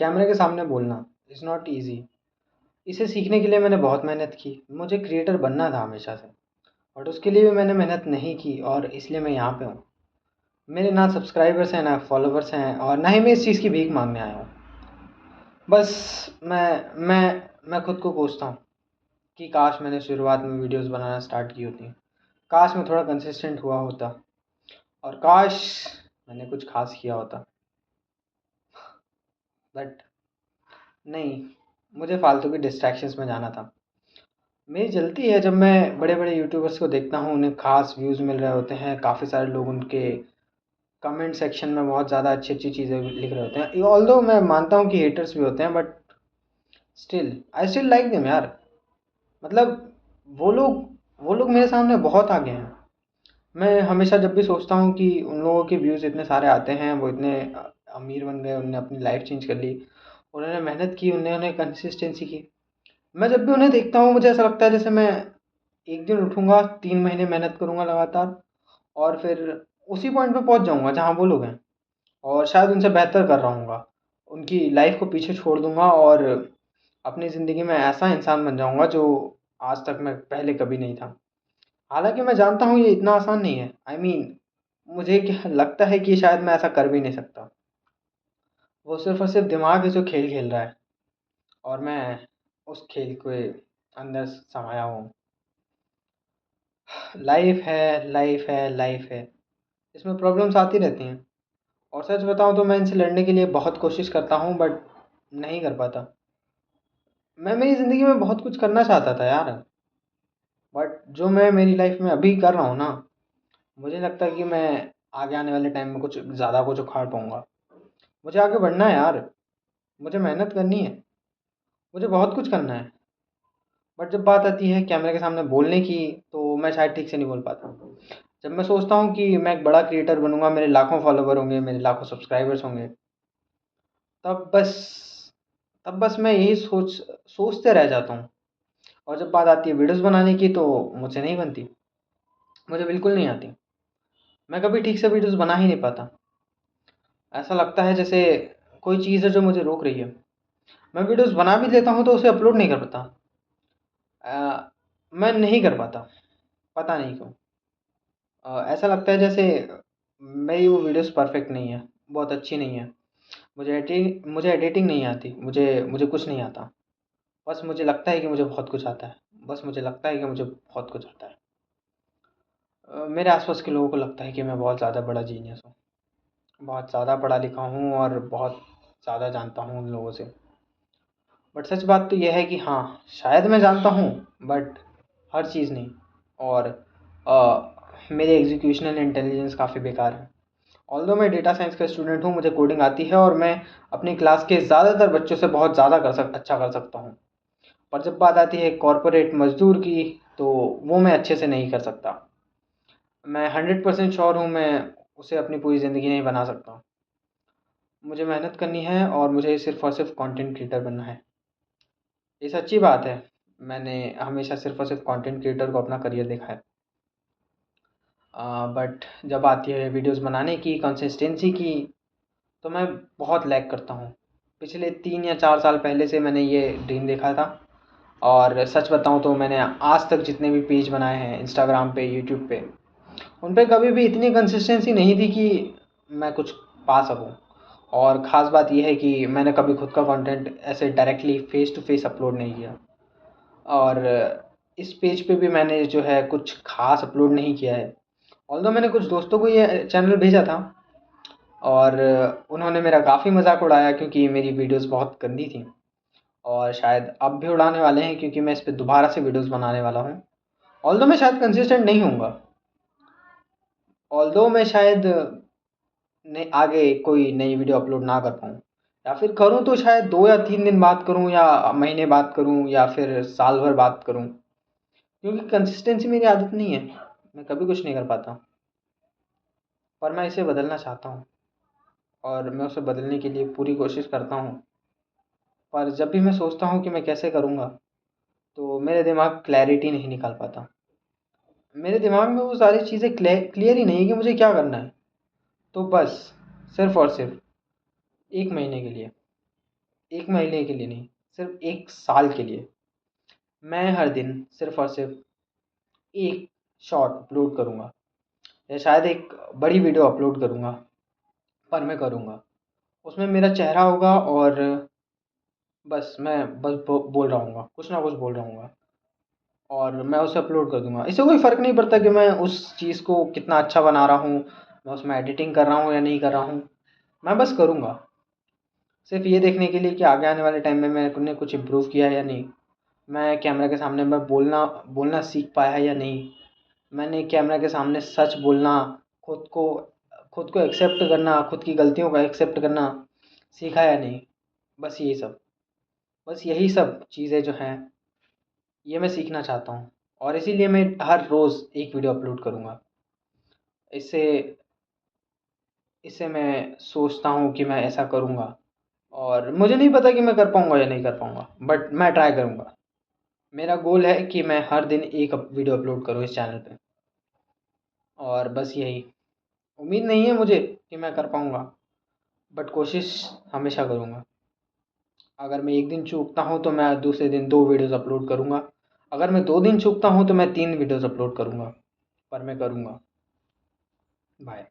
कैमरे के सामने बोलना इज़ नॉट ईज़ी। इसे सीखने के लिए मैंने बहुत मेहनत की। मुझे क्रिएटर बनना था हमेशा से, बट उसके लिए भी मैंने मेहनत नहीं की और इसलिए मैं यहाँ पे हूँ। मेरे ना सब्सक्राइबर्स हैं, ना फॉलोवर्स हैं और ना ही मैं इस चीज़ की भीख माँगने आया हूँ। बस मैं खुद को कोसता हूँ कि काश मैंने शुरुआत में वीडियोज़ बनाना स्टार्ट की होती। काश मैं थोड़ा कंसिस्टेंट हुआ होता और काश मैंने कुछ ख़ास किया होता। बट नहीं, मुझे फालतू की डिस्ट्रैक्शंस में जाना था। मेरी जलती है जब मैं बड़े-बड़े यूट्यूबर्स को देखता हूँ, उन्हें ख़ास व्यूज़ मिल रहे होते हैं, काफ़ी सारे लोग उनके कमेंट सेक्शन में बहुत ज़्यादा अच्छी-अच्छी चीज़ें लिख रहे होते हैं। ऑल्दो मैं मानता हूँ कि हेटर्स भी होते हैं, but still I still like them यार। मतलब वो लोग वो लोग मेरे सामने बहुत आगे हैं। मैं हमेशा जब भी सोचता हूँ कि उन लोगों के व्यूज़ इतने सारे आते हैं, वो इतने अमीर बन गए, उन्होंने अपनी लाइफ़ चेंज कर ली, उन्होंने मेहनत की, उन्होंने कंसिस्टेंसी की। मैं जब भी उन्हें देखता हूँ मुझे ऐसा लगता है जैसे मैं एक दिन उठूँगा, 3 महीने मेहनत करूँगा लगातार और फिर उसी पॉइंट पे पहुँच जाऊँगा जहाँ वो लोग हैं और शायद उनसे बेहतर कर रहा हूँगा। उनकी लाइफ़ को पीछे छोड़ दूँगा और अपनी ज़िंदगी में ऐसा इंसान बन जाऊँगा जो आज तक मैं पहले कभी नहीं था। हालाँकि मैं जानता हूँ ये इतना आसान नहीं है। आई मीन मुझे क्या लगता है कि शायद मैं ऐसा कर भी नहीं सकता। वो सिर्फ़ और सिर्फ़ दिमाग है जो खेल खेल रहा है और मैं उस खेल के अंदर समाया हूँ। लाइफ़ है, लाइफ़ है, लाइफ़ है। इसमें प्रॉब्लम्स आती रहती हैं और सच बताऊँ तो मैं इनसे लड़ने के लिए बहुत कोशिश करता हूँ बट नहीं कर पाता। मैं मेरी ज़िंदगी में बहुत कुछ करना चाहता था यार, बट जो मैं मेरी लाइफ़ में अभी कर रहा हूँ ना, मुझे लगता है कि मैं आगे आने वाले टाइम में कुछ ज़्यादा कुछ उखाड़ पाऊँगा। मुझे आगे बढ़ना है यार, मुझे मेहनत करनी है, मुझे बहुत कुछ करना है। बट जब बात आती है कैमरे के सामने बोलने की, तो मैं शायद ठीक से नहीं बोल पाता। जब मैं सोचता हूँ कि मैं एक बड़ा क्रिएटर बनूँगा, मेरे लाखों फॉलोवर होंगे, मेरे लाखों सब्सक्राइबर्स होंगे, तब बस तब बस मैं यही सोचते रह जाता हूँ और जब बात आती है वीडियोज़ बनाने की तो मुझसे नहीं बनती, मुझे बिल्कुल नहीं आती। मैं कभी ठीक से वीडियोज़ बना ही नहीं पाता। ऐसा लगता है जैसे कोई चीज़ है जो मुझे रोक रही है। मैं वीडियोज़ बना भी लेता हूँ तो उसे अपलोड नहीं कर पाता। मैं नहीं कर पाता, पता नहीं क्यों। ऐसा लगता है जैसे मेरी वो वीडियोज़ परफेक्ट नहीं है, बहुत अच्छी नहीं है। मुझे एडिटिंग नहीं आती, मुझे कुछ नहीं आता। बस मुझे लगता है कि मुझे बहुत कुछ आता है। बस मुझे लगता है कि मुझे बहुत कुछ आता है। मेरे आस-पास के लोगों को लगता है कि मैं बहुत ज़्यादा बड़ा जीनियस हूँ। बहुत ज़्यादा पढ़ा लिखा हूँ और बहुत ज़्यादा जानता हूँ उन लोगों से। बट सच बात तो ये है कि हाँ, शायद मैं जानता हूँ बट हर चीज़ नहीं और मेरे एग्ज़ीक्यूशनल इंटेलिजेंस काफ़ी बेकार है। ऑल्दो मैं डेटा साइंस का स्टूडेंट हूँ, मुझे कोडिंग आती है और मैं अपनी क्लास के ज़्यादातर बच्चों से बहुत ज़्यादा अच्छा कर सकता हूँ। पर जब बात आती है कॉर्पोरेट मज़दूर की, तो वो मैं अच्छे से नहीं कर सकता। मैं 100% श्योर हूँ मैं उसे अपनी पूरी ज़िंदगी नहीं बना सकता। मुझे मेहनत करनी है और मुझे सिर्फ़ और सिर्फ़ कंटेंट क्रिएटर बनना है। ये सच्ची बात है। मैंने हमेशा सिर्फ़ और सिर्फ़ कंटेंट क्रिएटर को अपना करियर देखा है। बट जब आती है वीडियोज़ बनाने की, कंसिस्टेंसी की, तो मैं बहुत लैग करता हूँ। पिछले 3 या 4 साल पहले से मैंने ये ड्रीम देखा था और सच बताऊँ तो मैंने आज तक जितने भी पेज बनाए हैं इंस्टाग्राम पे, यूट्यूब पे, उन पे कभी भी इतनी कंसिस्टेंसी नहीं थी कि मैं कुछ पा सकूँ। और ख़ास बात ये है कि मैंने कभी खुद का कंटेंट ऐसे directly face to face upload नहीं किया। और इस पेज पे भी मैंने जो है कुछ ख़ास अपलोड नहीं किया है। ऑल्दो मैंने कुछ दोस्तों को ये चैनल भेजा था और उन्होंने मेरा काफ़ी मज़ाक उड़ाया क्योंकि मेरी वीडियोज़ बहुत गंदी थी और शायद अब भी उड़ाने वाले हैं क्योंकि मैं इस पे दोबारा से वीडियोज़ बनाने वाला हूँ। ऑल्दो मैं शायद कंसिस्टेंट नहीं होऊँगा। ऑल्दो मैं शायद आगे कोई नई वीडियो अपलोड ना कर पाऊँ या फिर करूँ तो शायद 2 या 3 दिन बाद करूँ या महीने बाद करूँ या फिर साल भर बाद करूँ। क्योंकि कंसिस्टेंसी मेरी आदत नहीं है, मैं कभी कुछ नहीं कर पाता। पर मैं इसे बदलना चाहता हूँ और मैं उसे बदलने के लिए पूरी कोशिश करता हूँ। पर जब भी मैं सोचता हूँ कि मैं कैसे करूँगा, तो मेरे दिमाग क्लैरिटी नहीं निकाल पाता। मेरे दिमाग में वो सारी चीज़ें क्लियर ही नहीं है कि मुझे क्या करना है। तो बस सिर्फ़ और सिर्फ़ 1 महीने के लिए 1 महीने के लिए नहीं, सिर्फ़ 1 साल के लिए मैं हर दिन सिर्फ़ और सिर्फ़ एक शॉर्ट अपलोड करूँगा, या शायद एक बड़ी वीडियो अपलोड करूँगा, पर मैं करूँगा। उसमें मेरा चेहरा होगा और बस मैं बस बोल रहा हूँगा, कुछ ना कुछ बोल रहा हूँगा और मैं उसे अपलोड कर दूँगा। इससे कोई फ़र्क नहीं पड़ता कि मैं उस चीज़ को कितना अच्छा बना रहा हूँ, मैं उसमें एडिटिंग कर रहा हूँ या नहीं कर रहा हूँ, मैं बस करूँगा। सिर्फ़ ये देखने के लिए कि आगे आने वाले टाइम में मैंने कुछ इम्प्रूव किया है या नहीं, मैं कैमरा के सामने मैं बोलना बोलना सीख पाया है या नहीं, मैंने कैमरा के सामने सच बोलना, खुद को खुद को एक्सेप्ट करना, खुद की गलतियों को एक्सेप्ट करना सीखा है या नहीं। बस यही सब, बस यही सब चीज़ें जो हैं, ये मैं सीखना चाहता हूँ और इसीलिए मैं हर रोज़ एक वीडियो अपलोड करूँगा। इससे इससे मैं सोचता हूँ कि मैं ऐसा करूँगा और मुझे नहीं पता कि मैं कर पाऊँगा या नहीं कर पाऊँगा, बट मैं ट्राई करूँगा। मेरा गोल है कि मैं हर दिन एक वीडियो अपलोड करूँ इस चैनल पे और बस यही। उम्मीद नहीं है मुझे कि मैं कर पाऊँगा, बट कोशिश हमेशा करूँगा। अगर मैं 1 दिन चूकता हूँ तो मैं दूसरे दिन 2 वीडियोज़ अपलोड करूँगा। अगर मैं 2 दिन चूकता हूँ तो मैं 3 वीडियोज़ अपलोड करूँगा, पर मैं करूँगा। बाय।